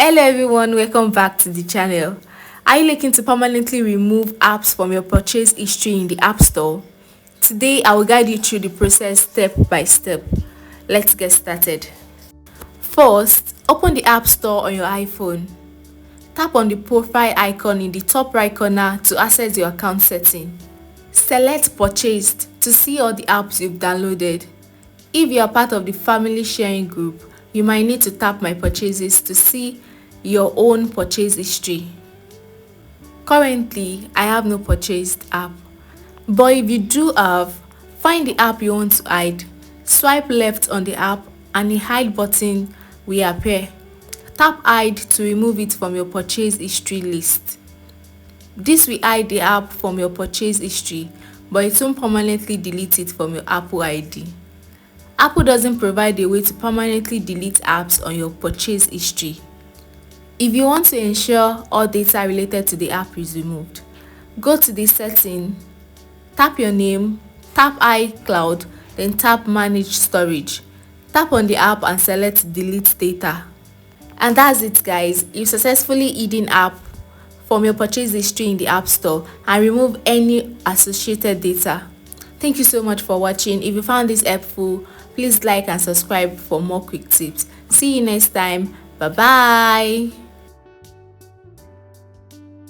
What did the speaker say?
Hello everyone, welcome back to the channel. Are you looking to permanently remove apps from your purchase history in the App Store? Today I will guide you through the process step by step. Let's get started. First, open the App Store on your iPhone. Tap on the profile icon in the top right corner to access your account setting. Select Purchased to see all the apps you've downloaded. If you are part of the family sharing group, you might need to tap My Purchases to see your own purchase history. Currently, I have no purchased app. But if you do have, find the app you want to hide. Swipe left on the app and the hide button will appear. Tap hide to remove it from your purchase history list. This will hide the app from your purchase history, but it won't permanently delete it from your Apple ID. Apple doesn't provide a way to permanently delete apps on your purchase history. If you want to ensure all data related to the app is removed, go to the setting, tap your name, tap iCloud, then tap Manage Storage. Tap on the app and select Delete Data. And that's it guys, you've successfully hidden app from your purchase history in the App Store and remove any associated data. Thank you so much for watching. If you found this helpful, please like and subscribe for more quick tips. See you next time. Bye bye.